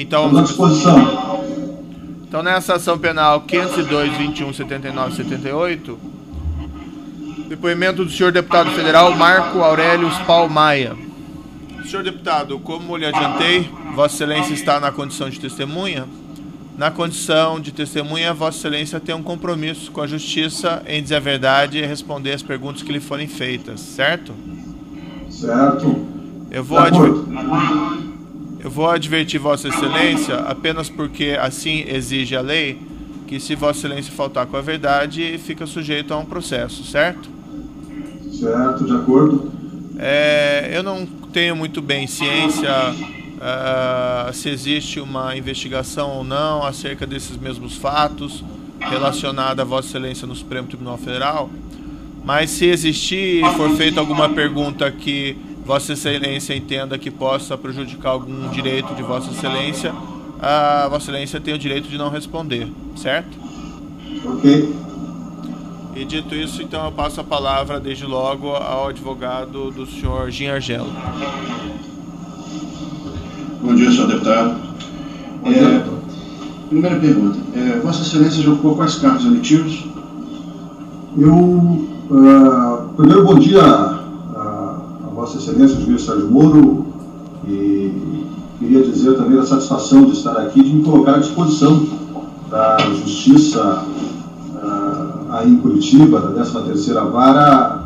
Então, à disposição. Então, nessa ação penal 502, 21, 79 e 78, depoimento do senhor deputado federal Marco Aurélio Spal Maia. Senhor deputado, como lhe adiantei, Vossa Excelência está na condição de testemunha. Na condição de testemunha, Vossa Excelência tem um compromisso com a Justiça em dizer a verdade e responder as perguntas que lhe forem feitas, certo? Certo. Eu vou advertir Vossa Excelência, apenas porque assim exige a lei, que se Vossa Excelência faltar com a verdade, fica sujeito a um processo, certo? Certo, de acordo. Eu não tenho muito bem ciência se existe uma investigação ou não acerca desses mesmos fatos relacionada a Vossa Excelência no Supremo Tribunal Federal, mas se existir e for feita alguma pergunta que Vossa Excelência entenda que possa prejudicar algum direito de Vossa Excelência, a Vossa Excelência tem o direito de não responder, certo? Ok. E dito isso, então eu passo a palavra desde logo ao advogado do senhor Gin Argelo. Bom dia, senhor deputado. Primeira pergunta. Vossa Excelência já ocupou quais cargos eletivos? Primeiro, bom dia a Vossa Excelência, o juiz Sérgio Moro, e queria dizer também a satisfação de estar aqui, de me colocar à disposição da Justiça aí em Curitiba, da 13ª Vara,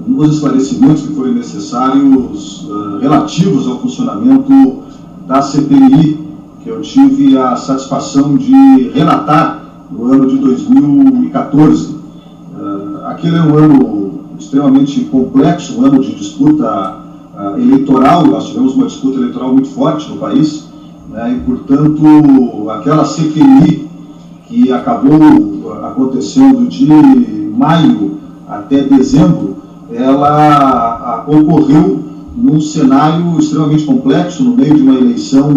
nos esclarecimentos que forem necessários relativos ao funcionamento da CPI, que eu tive a satisfação de relatar no ano de 2014. Aquele é um ano extremamente complexo, um ano de disputa eleitoral. Nós tivemos uma disputa eleitoral muito forte no país, né, e, portanto, aquela CPI que acabou acontecendo de maio até dezembro, ela ocorreu num cenário extremamente complexo, no meio de uma eleição,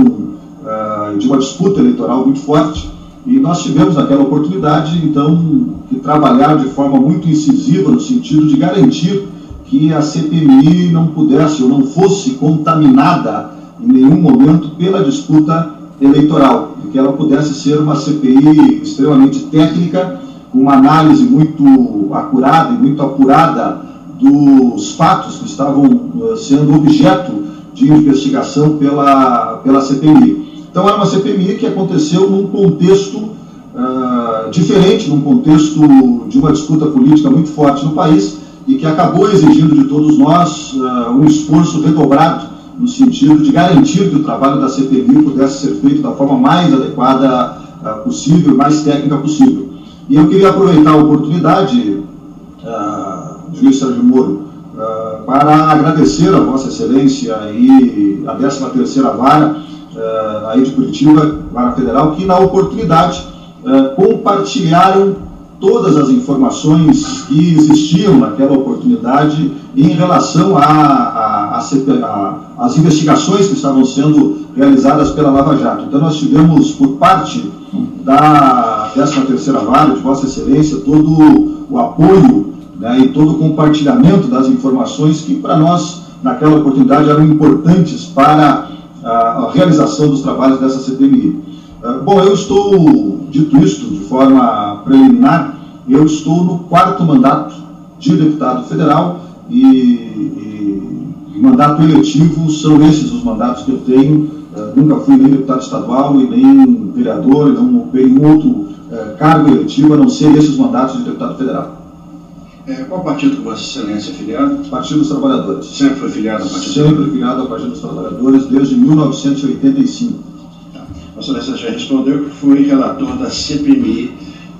de uma disputa eleitoral muito forte, e nós tivemos naquela oportunidade, então, que trabalhar de forma muito incisiva no sentido de garantir que a CPMI não pudesse ou não fosse contaminada em nenhum momento pela disputa eleitoral, e que ela pudesse ser uma CPI extremamente técnica, com uma análise muito acurada e muito apurada dos fatos que estavam sendo objeto de investigação pela CPMI. Então, era uma CPMI que aconteceu num contexto diferente, num contexto de uma disputa política muito forte no país, e que acabou exigindo de todos nós um esforço redobrado no sentido de garantir que o trabalho da CPMI pudesse ser feito da forma mais adequada possível, mais técnica possível. E eu queria aproveitar a oportunidade, juiz Sérgio Moro, para agradecer a Vossa Excelência e a 13ª Vara aí de Curitiba, Vara Federal, que na oportunidade compartilharam todas as informações que existiam naquela oportunidade em relação às investigações que estavam sendo realizadas pela Lava Jato. Então, nós tivemos, por parte da 13ª Vara, de Vossa Excelência, todo o apoio, né, e todo o compartilhamento das informações que, para nós, naquela oportunidade, eram importantes para a realização dos trabalhos dessa CPMI. Bom, eu estou, dito isto de forma preliminar, eu estou no 4º mandato de deputado federal e mandato eletivo são esses os mandatos que eu tenho. Nunca fui nem deputado estadual e nem vereador, não ocupei nenhum outro cargo eletivo, a não ser esses mandatos de deputado federal. Qual partido que Vossa Excelência é filiado? Partido dos Trabalhadores. Sempre foi filiado ao Partido? Sempre filiado ao Partido dos Trabalhadores, desde 1985. Vossa Excelência já respondeu que foi relator da CPMI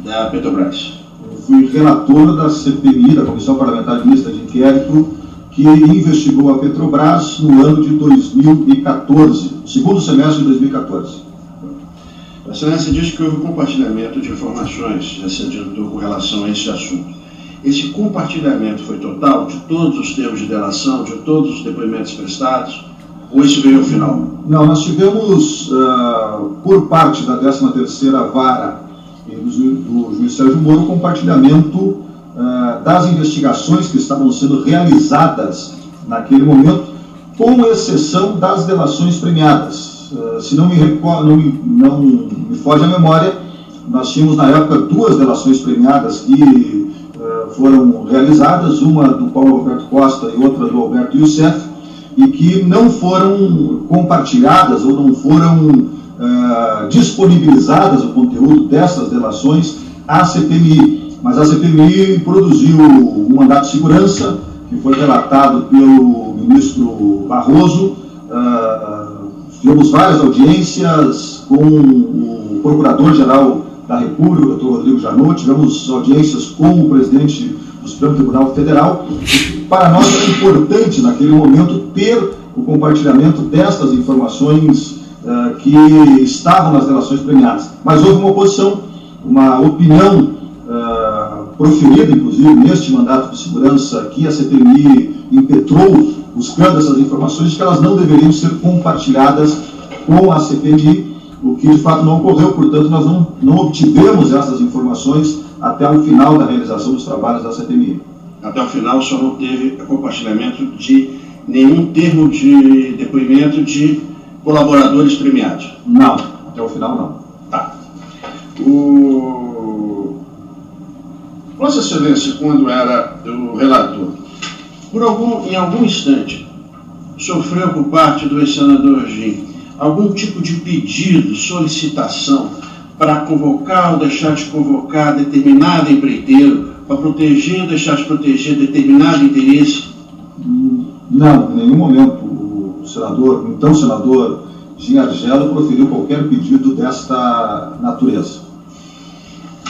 da Petrobras. Eu fui relator da CPMI, da Comissão Parlamentar Mista de Inquérito, que investigou a Petrobras no ano de 2014, segundo semestre de 2014. Vossa Excelência diz que houve compartilhamento de informações, já se adiantou com relação a esse assunto. Esse compartilhamento foi total de todos os termos de delação, de todos os depoimentos prestados, ou isso veio ao final? Não, nós tivemos, por parte da 13ª Vara e do juiz Sérgio Moro, compartilhamento das investigações que estavam sendo realizadas naquele momento, com exceção das delações premiadas. mas se não me foge a memória, nós tínhamos na época 2 delações premiadas que foram realizadas, uma do Paulo Roberto Costa e outra do Alberto Youssef, e que não foram compartilhadas ou não foram disponibilizadas o conteúdo dessas delações à CPMI. Mas a CPMI produziu um mandato de segurança, que foi relatado pelo ministro Barroso. Tivemos várias audiências com o Procurador-Geral da República, o Dr. Rodrigo Janot, tivemos audiências com o presidente do Supremo Tribunal Federal. Para nós era importante, naquele momento, ter o compartilhamento destas informações que estavam nas delações premiadas. Mas houve uma oposição, uma opinião proferida, inclusive, neste mandato de segurança, que a CPMI impetrou, buscando essas informações, que elas não deveriam ser compartilhadas com a CPMI, o que de fato não ocorreu. Portanto, nós não obtivemos essas informações até o final da realização dos trabalhos da CPMI. Até o final só não teve compartilhamento de nenhum termo de depoimento de colaboradores premiados? Não, até o final não. Tá. Vossa Excelência, quando era o relator, em algum instante, sofreu por parte do ex-senador Gin algum tipo de pedido, solicitação para convocar ou deixar de convocar determinado empreiteiro, para proteger ou deixar de proteger determinado interesse? Não, em nenhum momento o senador Gin Argello proferiu qualquer pedido desta natureza.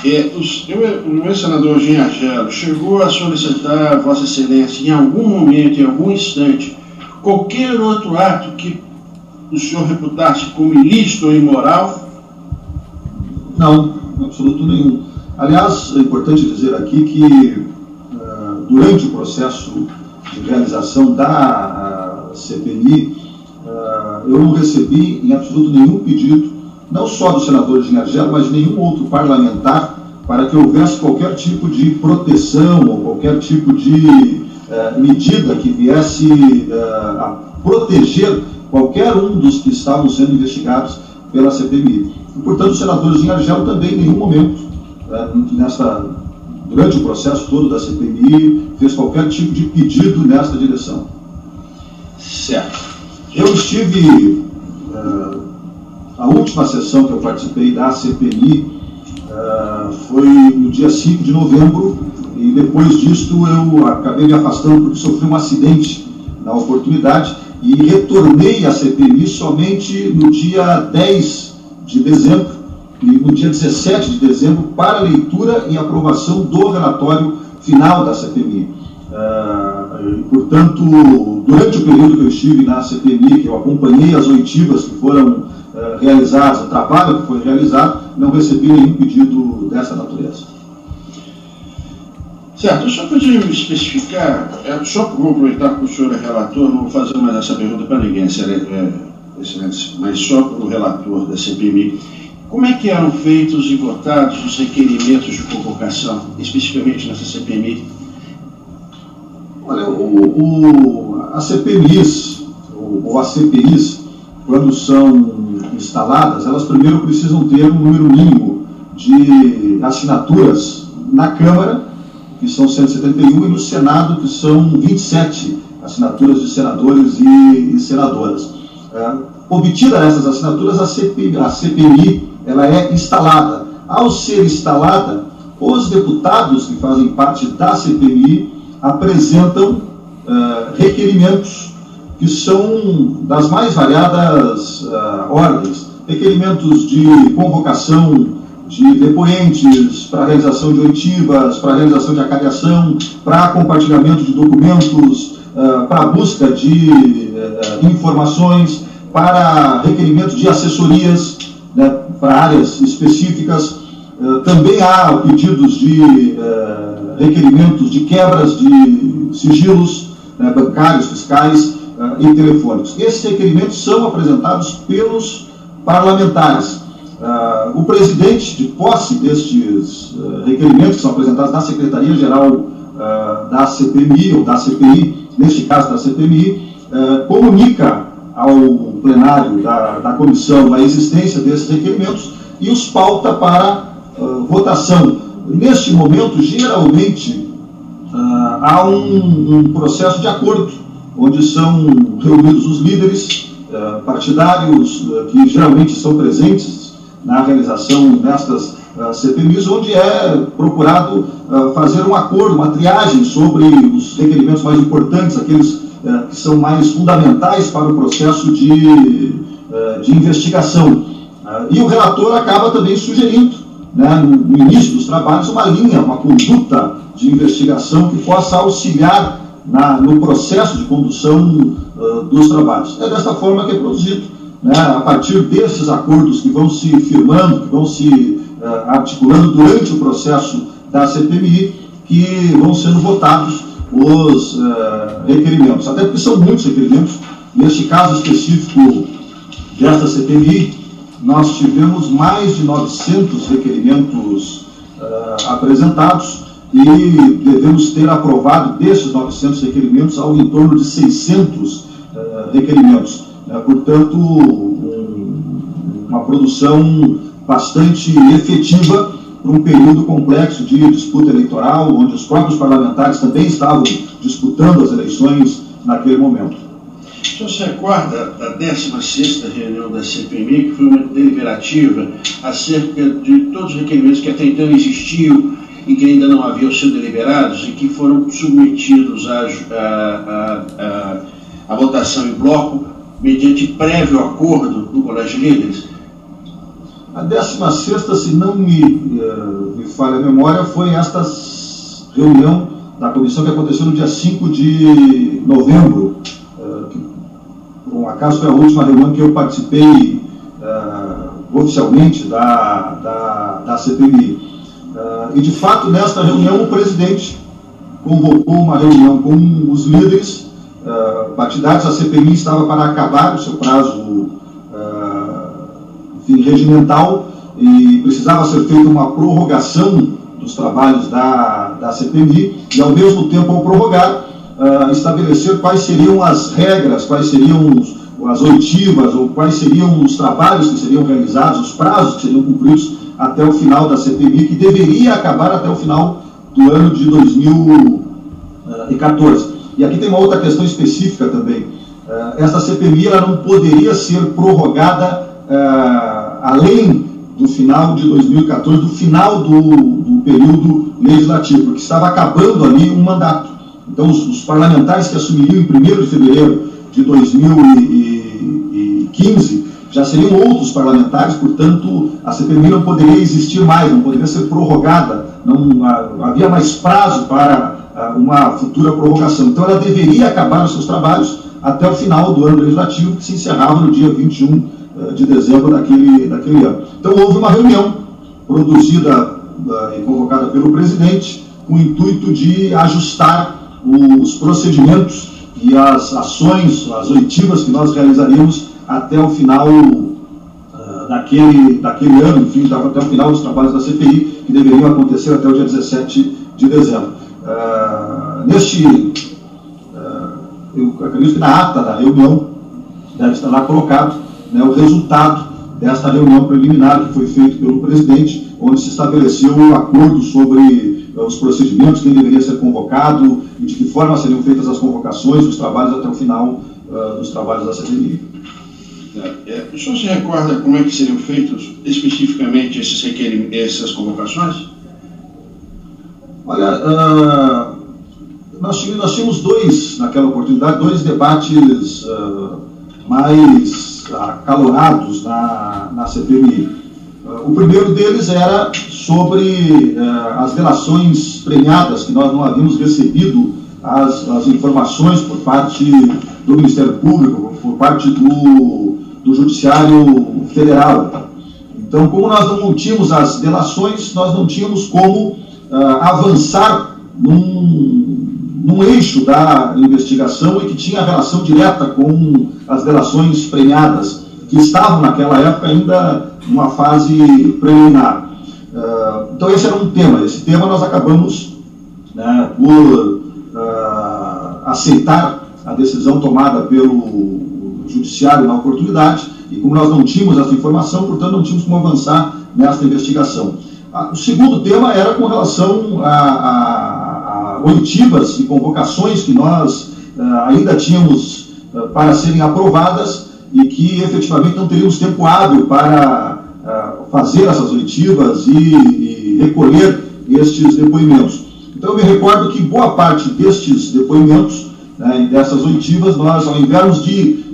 O ex-senador Gin Argello chegou a solicitar a Vossa Excelência, em algum momento, em algum instante, qualquer outro ato que o senhor reputasse como ilícito ou imoral? Não, em absoluto nenhum. Aliás, é importante dizer aqui que, durante o processo de realização da CPMI, eu não recebi em absoluto nenhum pedido, não só do senador Gin Argello, mas de nenhum outro parlamentar, para que houvesse qualquer tipo de proteção ou qualquer tipo de medida que viesse a proteger qualquer um dos que estavam sendo investigados pela CPMI. E, portanto, o senador Gin Argello também em nenhum momento, durante o processo todo da CPMI, fez qualquer tipo de pedido nesta direção. Certo. Eu estive, a última sessão que eu participei da CPMI foi no dia 5 de novembro, e depois disto eu acabei me afastando porque sofri um acidente na oportunidade e retornei à CPMI somente no dia 10 de dezembro e no dia 17 de dezembro para leitura e aprovação do relatório final da CPMI. Portanto, durante o período que eu estive na CPMI, que eu acompanhei as oitivas que foram realizadas, o trabalho que foi realizado, não recebi nenhum pedido dessa natureza. Certo, só podia me especificar, só vou aproveitar que o senhor é relator, não vou fazer mais essa pergunta para ninguém, excelência, mas só para o relator da CPMI. Como é que eram feitos e votados os requerimentos de convocação, especificamente nessa CPMI? Olha, as CPMIs, ou as CPIs, quando são instaladas, elas primeiro precisam ter um número mínimo de assinaturas na Câmara, que são 171, e no Senado, que são 27 assinaturas de senadores e senadoras. Obtida essas assinaturas, a CPMI ela é instalada. Ao ser instalada, os deputados que fazem parte da CPMI apresentam requerimentos que são das mais variadas ordens. Requerimentos de convocação de depoentes, para realização de oitivas, para realização de acariação, para compartilhamento de documentos, para busca de informações, para requerimentos de assessorias, né, para áreas específicas. Também há pedidos de requerimentos de quebras de sigilos, né, bancários, fiscais e telefônicos. Esses requerimentos são apresentados pelos parlamentares. O presidente, de posse destes requerimentos, que são apresentados na Secretaria-Geral da CPMI, ou da CPI, neste caso da CPMI, comunica ao o plenário da comissão a existência desses requerimentos e os pauta para votação. Neste momento, geralmente, há um processo de acordo, onde são reunidos os líderes partidários que geralmente são presentes na realização destas CPMIs, onde é procurado fazer um acordo, uma triagem sobre os requerimentos mais importantes, aqueles que são mais fundamentais para o processo de investigação. E o relator acaba também sugerindo, né, no início dos trabalhos, uma linha, uma conduta de investigação que possa auxiliar no processo de condução dos trabalhos. É desta forma que é produzido, né, a partir desses acordos que vão se firmando, que vão se articulando durante o processo da CPMI, que vão sendo votados os requerimentos. Até porque são muitos requerimentos. Neste caso específico desta CPMI, nós tivemos mais de 900 requerimentos apresentados e devemos ter aprovado desses 900 requerimentos algo em torno de 600 requerimentos. Portanto, uma produção bastante efetiva para um período complexo de disputa eleitoral, onde os próprios parlamentares também estavam disputando as eleições naquele momento. O senhor se recorda da 16ª reunião da CPMI, que foi uma deliberativa acerca de todos os requerimentos que até então existiam e que ainda não haviam sido deliberados e que foram submetidos à votação em bloco, mediante prévio acordo do Colégio de Líderes? A 16ª, se não me falha a memória, foi esta reunião da comissão que aconteceu no dia 5 de novembro, que, por um acaso, foi a última reunião que eu participei oficialmente da CPMI. E, de fato, nesta reunião, o presidente convocou uma reunião com os líderes partidários. A CPMI estava para acabar o seu prazo regimental e precisava ser feita uma prorrogação dos trabalhos da CPMI e, ao mesmo tempo, ao prorrogar, estabelecer quais seriam as regras, quais seriam as oitivas ou quais seriam os trabalhos que seriam realizados, os prazos que seriam cumpridos até o final da CPMI, que deveria acabar até o final do ano de 2014. E aqui tem uma outra questão específica também. Esta CPMI ela não poderia ser prorrogada além do final de 2014, do final do período legislativo, porque estava acabando ali um mandato. Então, os parlamentares que assumiriam em 1º de fevereiro de 2015 já seriam outros parlamentares, portanto, a CPMI não poderia existir mais, não poderia ser prorrogada, não havia mais prazo para uma futura prorrogação. Então, ela deveria acabar os seus trabalhos até o final do ano legislativo, que se encerrava no dia 21 de dezembro daquele ano. Então, houve uma reunião produzida e convocada pelo presidente com o intuito de ajustar os procedimentos e as ações, as oitivas que nós realizaríamos até o final daquele ano, enfim, até o final dos trabalhos da CPI, que deveriam acontecer até o dia 17 de dezembro. Eu acredito que na ata da reunião deve estar lá colocado, né, o resultado desta reunião preliminar que foi feito pelo presidente, onde se estabeleceu um acordo sobre os procedimentos, quem deveria ser convocado e de que forma seriam feitas as convocações, os trabalhos até o final dos trabalhos da CPMI. O senhor se recorda como é que seriam feitos especificamente essas convocações? Olha, nós tínhamos naquela oportunidade, dois debates mais acalorados na CPMI. O primeiro deles era sobre as delações premiadas, que nós não havíamos recebido as informações por parte do Ministério Público, por parte do Judiciário Federal. Então, como nós não tínhamos as delações, nós não tínhamos como avançar num eixo da investigação e que tinha relação direta com as delações premiadas, que estavam naquela época ainda numa fase preliminar. Então esse era um tema. Esse tema nós acabamos, né, por aceitar a decisão tomada pelo Judiciário na oportunidade, e como nós não tínhamos essa informação, portanto não tínhamos como avançar nessa investigação. O segundo tema era com relação a oitivas e convocações que nós ainda tínhamos para serem aprovadas e que efetivamente não teríamos tempo hábil para fazer essas oitivas e recolher estes depoimentos. Então eu me recordo que boa parte destes depoimentos, né, e dessas oitivas, nós, ao invés de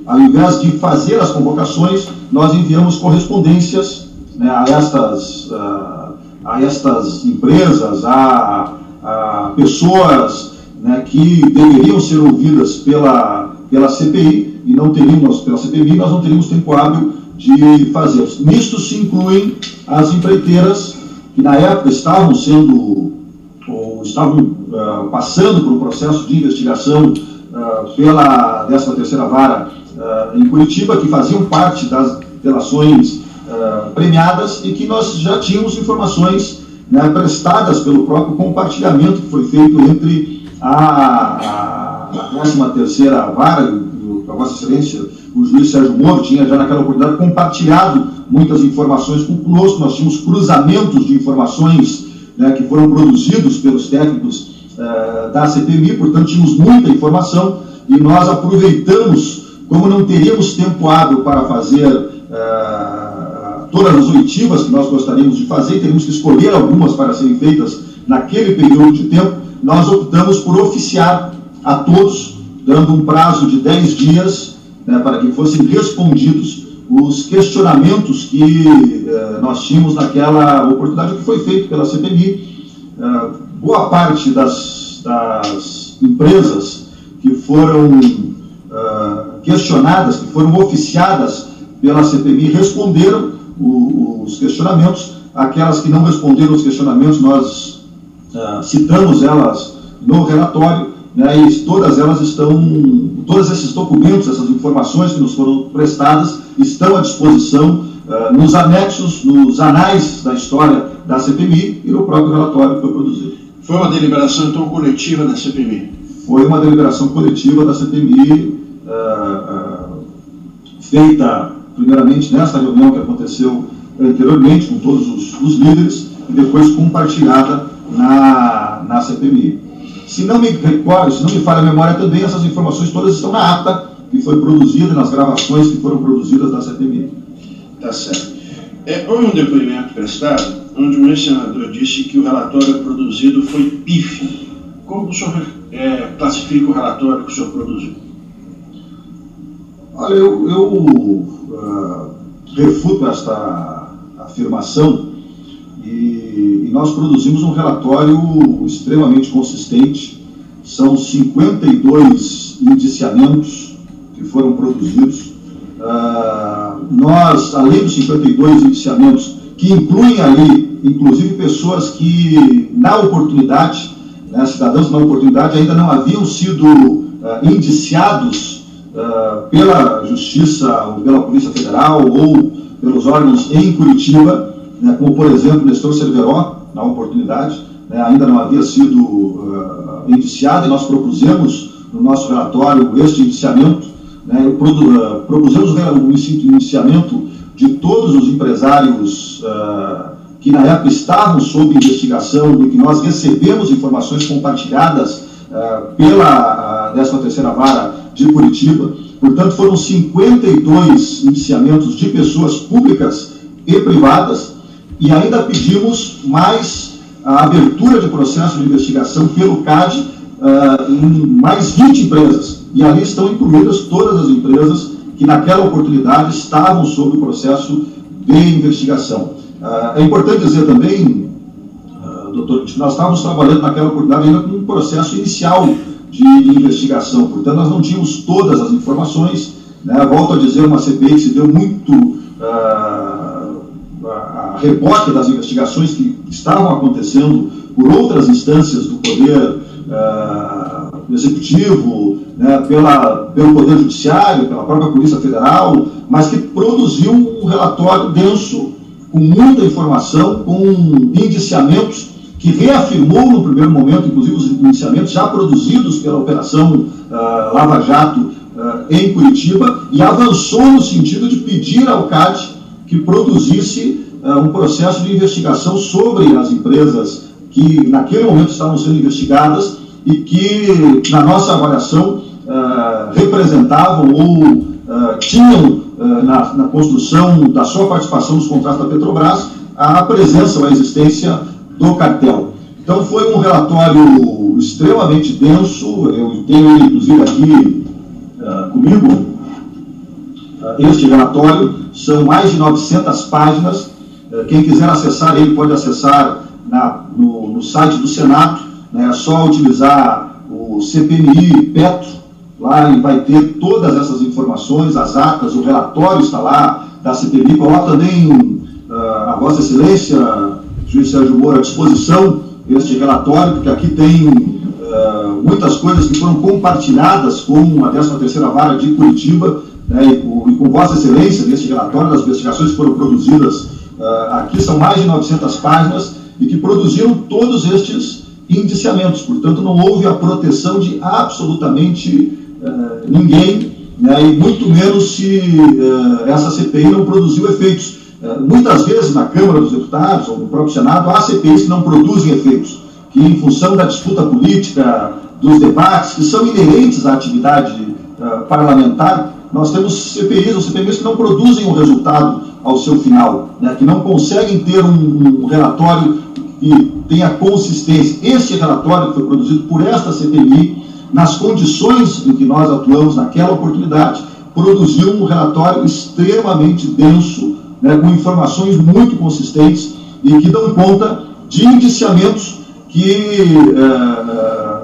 fazer as convocações, nós enviamos correspondências, né, a estas empresas, a pessoas, né, que deveriam ser ouvidas pela CPI, e não teríamos, pela CPI, nós não teríamos tempo hábil de fazer. Nisto se incluem as empreiteiras que na época estavam passando por um processo de investigação pela 13ª Vara em Curitiba, que faziam parte das delações premiadas e que nós já tínhamos informações, né, prestadas pelo próprio compartilhamento que foi feito entre a 13ª Vara, a Vossa Excelência, o juiz Sérgio Moro tinha já naquela oportunidade compartilhado muitas informações conosco. Nós tínhamos cruzamentos de informações, né, que foram produzidos pelos técnicos da CPMI, portanto tínhamos muita informação e nós aproveitamos, como não teríamos tempo hábil para fazer todas as oitivas que nós gostaríamos de fazer, teríamos que escolher algumas para serem feitas naquele período de tempo, nós optamos por oficiar a todos, dando um prazo de 10 dias, né, para que fossem respondidos os questionamentos que nós tínhamos naquela oportunidade, que foi feito pela CPMI. Boa parte das empresas que foram questionadas, que foram oficiadas pela CPMI, responderam os questionamentos. Aquelas que não responderam os questionamentos, nós citamos elas no relatório, né, e todas esses documentos, essas informações que nos foram prestadas, estão à disposição nos anexos, nos anais da história da CPMI e no próprio relatório que foi produzido. Foi uma deliberação, então, coletiva da CPMI? Foi uma deliberação coletiva da CPMI, feita primeiramente nesta reunião que aconteceu anteriormente com todos os líderes e depois compartilhada na CPMI. Se não me recordo, se não me falha a memória também, essas informações todas estão na ata que foi produzida, nas gravações que foram produzidas da CPMI. Tá certo. Houve um depoimento prestado onde o ex-senador disse que o relatório produzido foi pífio. Como o senhor classifica o relatório que o senhor produziu? Olha, eu refuto esta afirmação e nós produzimos um relatório extremamente consistente. São 52 indiciamentos que foram produzidos. Nós, além dos 52 indiciamentos, que incluem ali, inclusive, pessoas que, na oportunidade, né, cidadãos na oportunidade, ainda não haviam sido indiciados pela Justiça, ou pela Polícia Federal, ou pelos órgãos em Curitiba, né, como, por exemplo, Nestor Cerveró, na oportunidade, né, ainda não havia sido indiciado, e nós propusemos no nosso relatório este indiciamento, né, propusemos o indiciamento de todos os empresários que na época estavam sob investigação e que nós recebemos informações compartilhadas pela 13ª Vara de Curitiba. Portanto, foram 52 indiciamentos de pessoas públicas e privadas, e ainda pedimos mais a abertura de processo de investigação pelo CAD em mais 20 empresas, e ali estão incluídas todas as empresas que naquela oportunidade estavam sob o processo de investigação. É importante dizer também, doutor, que nós estávamos trabalhando naquela oportunidade ainda com um processo inicial de investigação, portanto nós não tínhamos todas as informações, né? Volto a dizer, uma CPI que se deu muito a rebote das investigações que estavam acontecendo por outras instâncias do Poder Executivo, né, pelo Poder Judiciário, pela própria Polícia Federal, mas que produziu um relatório denso, com muita informação, com indiciamentos, que reafirmou no primeiro momento, inclusive os indiciamentos já produzidos pela Operação Lava Jato em Curitiba e avançou no sentido de pedir ao CAD que produzisse um processo de investigação sobre as empresas que naquele momento estavam sendo investigadas e que, na nossa avaliação, representavam ou tinham na construção da sua participação nos contratos da Petrobras a presença ou a existência do cartel. Então foi um relatório extremamente denso, eu tenho ele inclusive aqui comigo, este relatório, são mais de 900 páginas, quem quiser acessar ele pode acessar no site do Senado, né, é só utilizar o CPMI Petro, lá e vai ter todas essas informações, as atas, o relatório está lá da CPMI, coloca também a Vossa Excelência, juiz Sérgio Moro, à disposição este relatório, porque aqui tem muitas coisas que foram compartilhadas com a 13ª Vara de Curitiba, né, e com Vossa Excelência, neste relatório, das investigações que foram produzidas aqui, são mais de 900 páginas, e que produziram todos estes indiciamentos. Portanto, não houve a proteção de absolutamente ninguém, né, e muito menos se essa CPI não produziu efeitos. Muitas vezes na Câmara dos Deputados ou no próprio Senado há CPIs que não produzem efeitos, que em função da disputa política, dos debates, que são inerentes à atividade parlamentar, nós temos CPIs ou CPMIs que não produzem um resultado ao seu final, né, que não conseguem ter um relatório que tenha consistência. Este relatório que foi produzido por esta CPMI, nas condições em que nós atuamos naquela oportunidade, produziu um relatório extremamente denso, né, com informações muito consistentes e que dão conta de indiciamentos que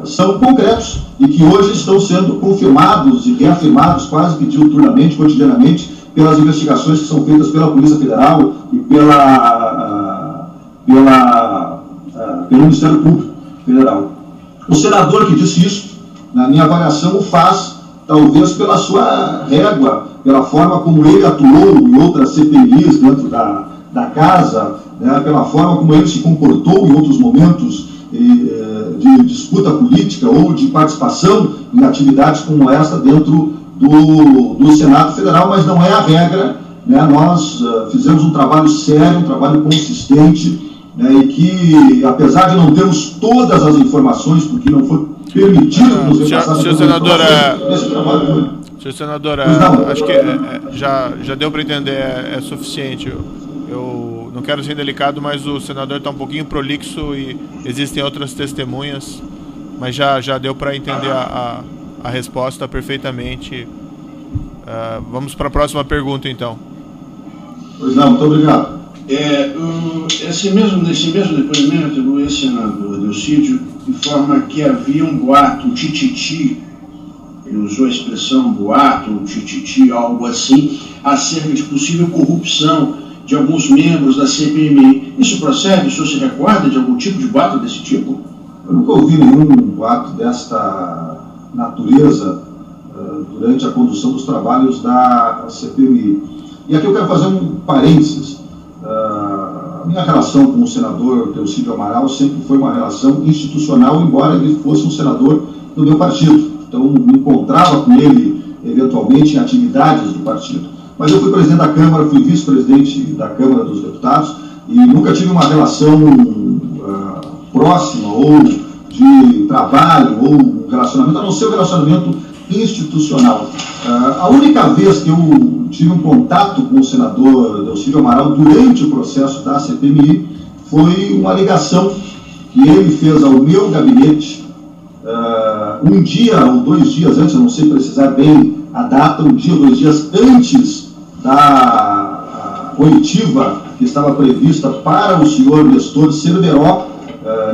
são concretos e que hoje estão sendo confirmados e reafirmados quase que diuturnamente, cotidianamente, pelas investigações que são feitas pela Polícia Federal e pelo Ministério Público Federal. O senador que disse isso, na minha avaliação, o faz, talvez pela sua régua, pela forma como ele atuou em outras CPIs dentro da casa, né, pela forma como ele se comportou em outros momentos de disputa política ou de participação em atividades como esta dentro do Senado Federal, mas não é a regra, né? Nós fizemos um trabalho sério, um trabalho consistente, né, e que, apesar de não termos todas as informações, porque não foi permitido nos repassados... Senhor senador, acho que já deu para entender, é suficiente. Eu não quero ser indelicado, mas o senador está um pouquinho prolixo e existem outras testemunhas, mas já deu para entender a resposta perfeitamente. Vamos para a próxima pergunta, então. Pois não, muito obrigado. Nesse mesmo depoimento, o ex-senador Delcídio informa que havia um boato, um tititi, ele usou a expressão boato, tititi, algo assim, acerca de possível corrupção de alguns membros da CPMI. Isso procede? O senhor se recorda de algum tipo de boato desse tipo? Eu nunca ouvi nenhum boato desta natureza durante a condução dos trabalhos da CPMI. E aqui eu quero fazer um parênteses. A minha relação com o senador Delcídio Amaral sempre foi uma relação institucional, embora ele fosse um senador do meu partido. Então, me encontrava com ele, eventualmente, em atividades do partido. Mas eu fui presidente da Câmara, fui vice-presidente da Câmara dos Deputados e nunca tive uma relação próxima ou de trabalho ou um relacionamento, a não ser o relacionamento institucional. A única vez que eu tive um contato com o senador Delcídio Amaral durante o processo da CPMI foi uma ligação que ele fez ao meu gabinete um dia ou 2 dias antes, eu não sei precisar bem a data, 1 dia ou 2 dias antes da oitiva que estava prevista para o senhor Nestor Cerveró,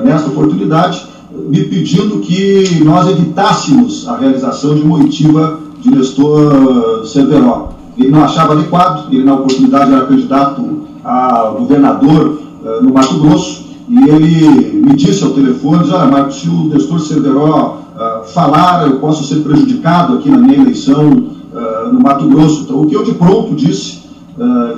nesta oportunidade, me pedindo que nós evitássemos a realização de uma oitiva de Nestor Cerveró. Ele não achava adequado, ele na oportunidade era candidato a governador no Mato Grosso, e ele me disse ao telefone, olha, Marcos, se o Nestor Cerveró falar, eu posso ser prejudicado aqui na minha eleição no Mato Grosso. Então, o que eu de pronto disse,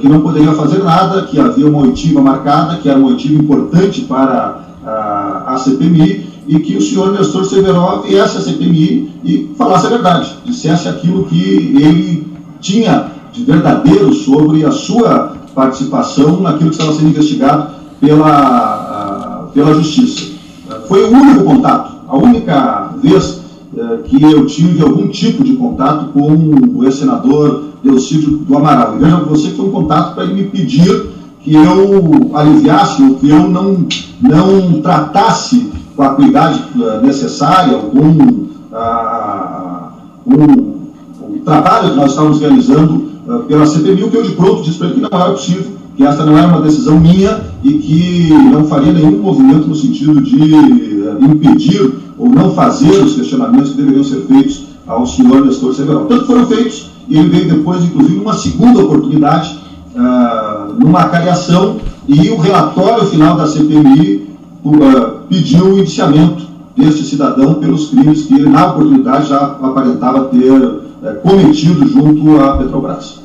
que não poderia fazer nada, que havia uma oitiva marcada, que era uma oitiva importante para a CPMI, e que o senhor Nestor Severo viesse à CPMI e falasse a verdade, dissesse aquilo que ele tinha de verdadeiro sobre a sua participação naquilo que estava sendo investigado pela Justiça. Foi o único contato, a única vez que eu tive algum tipo de contato com o ex-senador Delcídio do Amaral. E veja você que foi um contato para ele me pedir que eu aliviasse, ou que eu não tratasse com a cuidade necessária, com o trabalho que nós estávamos realizando pela CPMI, o que eu de pronto disse para ele que não era possível, que essa não era uma decisão minha e que não faria nenhum movimento no sentido de impedir ou não fazer os questionamentos que deveriam ser feitos ao senhor Nestor Severo. Tanto foram feitos, e ele veio depois, inclusive, uma segunda oportunidade, numa acariação, e o relatório final da CPMI pediu o indiciamento deste cidadão pelos crimes que ele, na oportunidade, já aparentava ter cometido junto à Petrobras.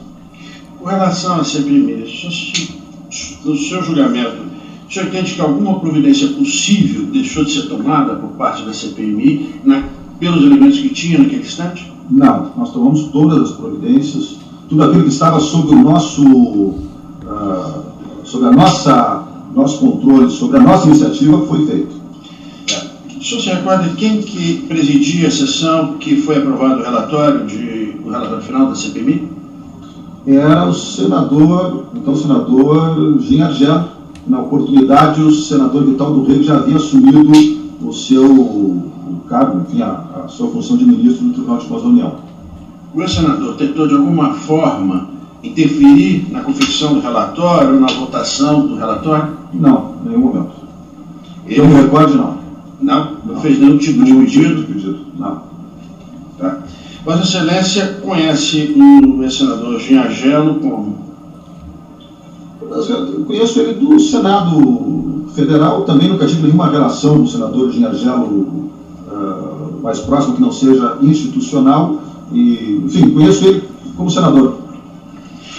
Com relação à CPMI, no seu julgamento, o senhor entende que alguma providência possível deixou de ser tomada por parte da CPMI pelos elementos que tinha naquele instante? Não, nós tomamos todas as providências, tudo aquilo que estava sob o nosso controle, sobre a nossa iniciativa, foi feito. O senhor se recorda quem que presidia a sessão que foi aprovado o relatório final da CPMI? Era o senador Jean Argel. Na oportunidade, o senador Vital do Rego já havia assumido o seu cargo, enfim, a sua função de ministro do Tribunal de Contas da União. O senador tentou, de alguma forma, interferir na confecção do relatório ou na votação do relatório? Não, em nenhum momento. Eu me recordo, não. Não fez nenhum tipo de pedido? Não. Tá. Vossa Excelência conhece o ex-senador Jean Argel como? Eu conheço ele do Senado Federal, também nunca tive nenhuma relação com o senador Jean Argel mais próximo, que não seja institucional, e, enfim, conheço ele como senador.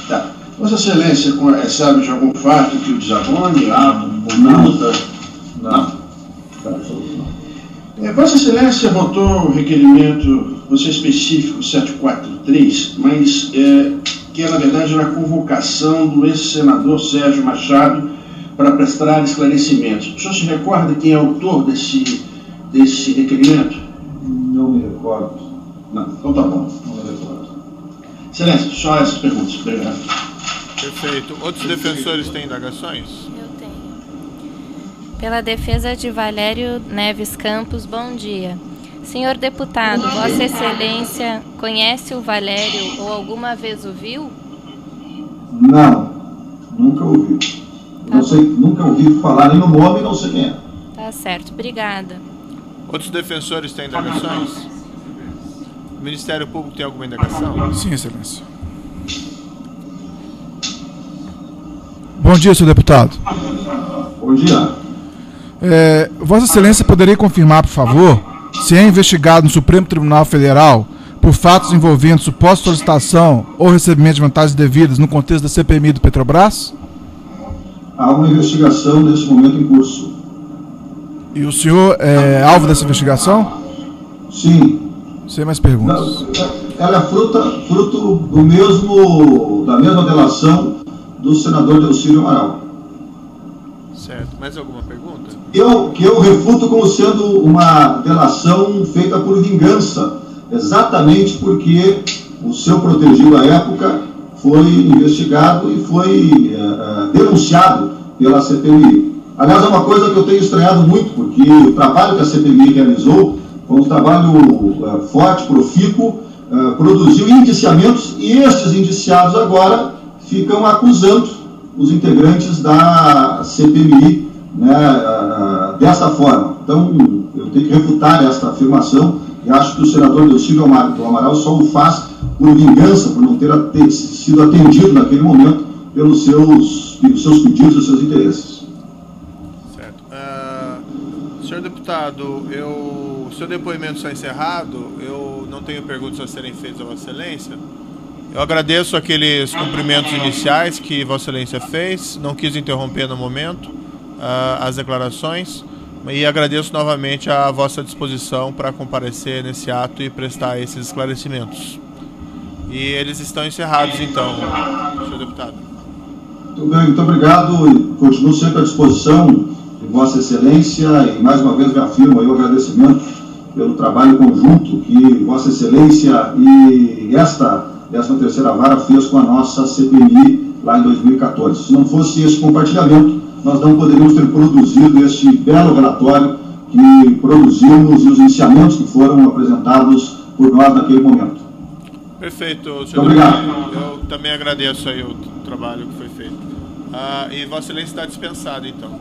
Tá. Vossa Excelência sabe de algum fato que o desabone, ato, multa? Não. Vossa Excelência votou o requerimento, você específico, 743, mas que na verdade era a convocação do ex-senador Sérgio Machado para prestar esclarecimentos. O senhor se recorda quem é autor desse requerimento? Não me recordo. Não, então tá bom. Não me recordo. Excelência, só essas perguntas. Obrigado. Perfeito. Outros defensores têm indagações? Eu tenho. Pela defesa de Valério Neves Campos, bom dia. Senhor deputado, Vossa Excelência conhece o Valério ou alguma vez o viu? Não, nunca ouvi. Não sei, nunca ouvi falar nem no nome, não sei quem é. Tá certo, obrigada. Outros defensores têm indagações? O Ministério Público tem alguma indagação? Sim, Excelência. Bom dia, senhor deputado. Bom dia. Vossa Excelência poderia confirmar, por favor, se é investigado no Supremo Tribunal Federal por fatos envolvendo suposta solicitação ou recebimento de vantagens devidas no contexto da CPMI do Petrobras? Há uma investigação nesse momento em curso. E o senhor é alvo dessa investigação? Sim. Sem mais perguntas. Ela é fruto da mesma delação do senador Delcídio Amaral. Certo. Mais alguma pergunta? Que eu refuto como sendo uma delação feita por vingança, exatamente porque o seu protegido à época foi investigado e foi denunciado pela CPMI. Aliás, é uma coisa que eu tenho estranhado muito, porque o trabalho que a CPMI realizou foi um trabalho forte, profícuo, produziu indiciamentos, e estes indiciados agora ficam acusando os integrantes da CPMI, né, dessa forma. Então, eu tenho que refutar esta afirmação, e acho que o senador Delcídio do Amaral só o faz por vingança, por não ter sido atendido naquele momento pelos seus pedidos e seus interesses. Certo. Senhor deputado, o seu depoimento está encerrado, eu não tenho perguntas a serem feitas a Vossa Excelência. Eu agradeço aqueles cumprimentos iniciais que Vossa Excelência fez, não quis interromper no momento as declarações. E agradeço novamente a vossa disposição para comparecer nesse ato e prestar esses esclarecimentos. E eles estão encerrados, então, senhor deputado. Muito bem, muito obrigado. E continuo sempre à disposição de Vossa Excelência e, mais uma vez, reafirmo aí o agradecimento pelo trabalho conjunto que Vossa Excelência e esta 13ª Vara fez com a nossa CPMI lá em 2014. Se não fosse esse compartilhamento, nós não poderíamos ter produzido este belo relatório que produzimos e os iniciamentos que foram apresentados por nós naquele momento. Perfeito, senhor. Muito obrigado. Eu também agradeço aí o trabalho que foi feito. E Vossa Excelência está dispensado, então.